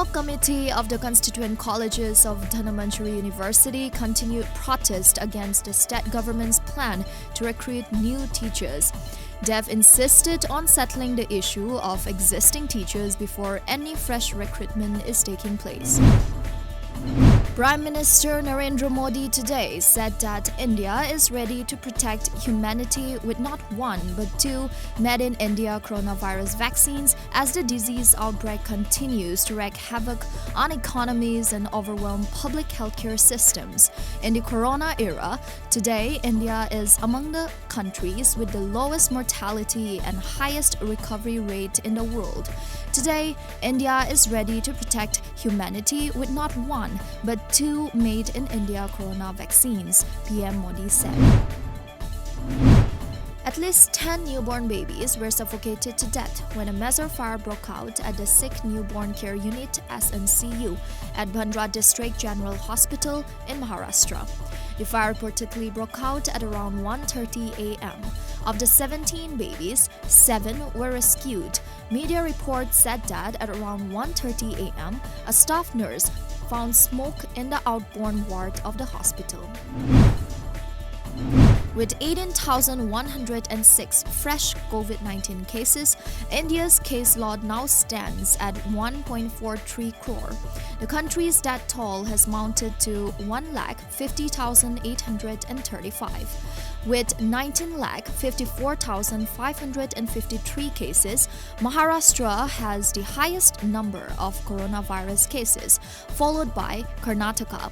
hoc committee of the constituent colleges of Manipur University continued protest against the state government's plan to recruit new teachers. DEV insisted on settling the issue of existing teachers before any fresh recruitment is taking place. Prime Minister Narendra Modi today said that India is ready to protect humanity with not one but two made in India coronavirus vaccines as the disease outbreak continues to wreak havoc on economies and overwhelm public healthcare systems. In the corona era, today India is among the countries with the lowest mortality and highest recovery rate in the world. Today, India is ready to protect humanity with not one but two made in India corona vaccines, PM Modi said. At least 10 newborn babies were suffocated to death when a major fire broke out at the Sikh Newborn Care Unit (SNCU) at Bandra District General Hospital in Maharashtra. The fire reportedly broke out at around 1:30 a.m. Of the 17 babies, 7 were rescued. Media reports said that at around 1:30 a.m., a staff nurse found smoke in the outborn ward of the hospital. With 18,106 fresh COVID-19 cases, India's case load now stands at 1.43 crore. The country's death toll has mounted to 1,50,835. With 19,54,553 cases, Maharashtra has the highest number of coronavirus cases, followed by Karnataka.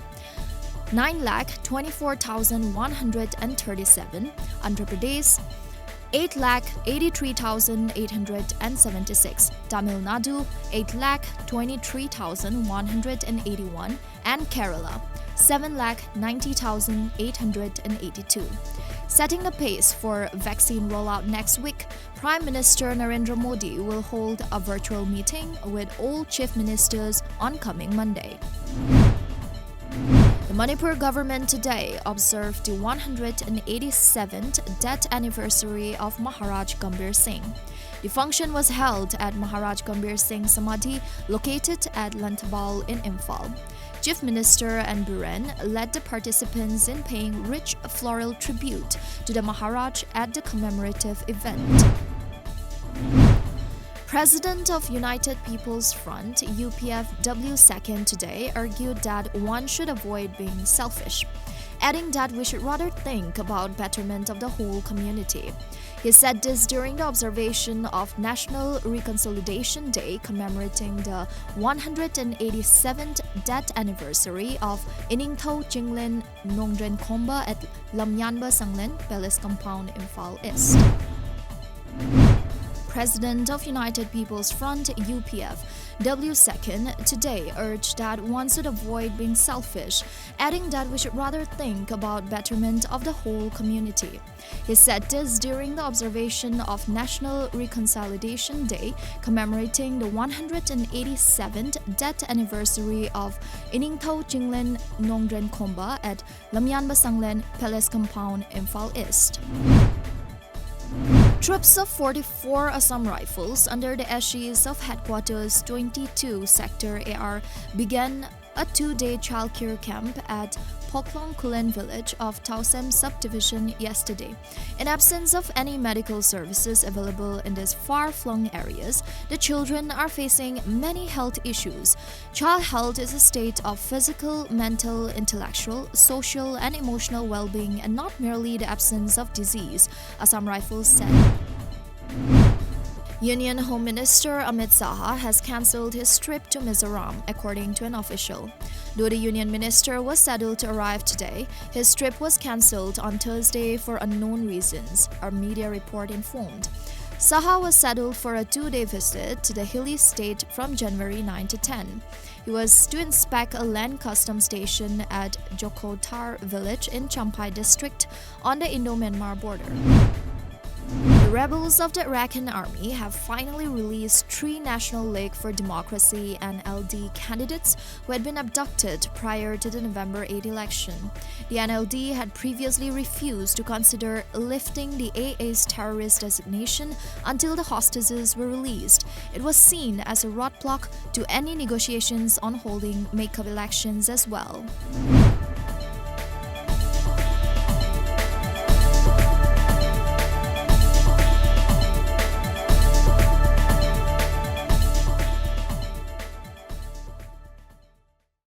9,24,137, Andhra Pradesh, 8,83,876, Tamil Nadu, 8,23,181, and Kerala, 7,90,882. Setting the pace for vaccine rollout next week, Prime Minister Narendra Modi will hold a virtual meeting with all chief ministers on coming Monday. The Manipur government today observed the 187th death anniversary of MAHARAJ GAMBHIR Singh. The function was held at MAHARAJ GAMBHIR Singh Samadhi, located at Lantabal in Imphal. Chief Minister and Buren led the participants in paying rich floral tribute to the Maharaj at the commemorative event. President of United People's Front (UPF) W. Second today argued that one should avoid being selfish, adding that we should rather think about betterment of the whole community. He said this during the observation of National Reconciliation Day commemorating the 187th death anniversary of Iningthau Jinglin Nongdren Khomba at lamjingbatomtv Sanglen Palace Compound, Imphal East. President of United People's Front (UPF) W. Second today urged that one should avoid being selfish, adding that we should rather think about betterment of the whole community. He said this during the observation of National Reconciliation Day commemorating the 187th death anniversary of Iningthau Jinglin Nongdren Khomba at lamjingbatomtv Sanglen Palace Compound, Imphal East. Troops of 44 Assam Rifles under the aegis of Headquarters 22 Sector AR began a 2-day childcare camp at Poklong Kulen village of TOUSEM subdivision yesterday. In absence of any medical services available in these far-flung areas, the children are facing many health issues. Child health is a state of physical, mental, intellectual, social, and emotional well-being and not merely the absence of disease, Assam Rifles said. Union Home Minister AMIT has cancelled his trip to Mizoram, according to an official. Though the Union Minister was scheduled to arrive today, his trip was cancelled on Thursday for unknown reasons, our media report informed. Saha was scheduled for a 2-day visit to the hilly state from January 9 to 10. He was to inspect a land custom station at Jokotar village in Champai district on the Indo-Myanmar border. The rebels of the Arakan army have finally released 3 National League for Democracy (NLD) candidates who had been abducted prior to the November 8 election. The NLD had previously refused to consider lifting the AA's terrorist designation until the hostages were released. It was seen as a roadblock to any negotiations on holding make-up elections as well.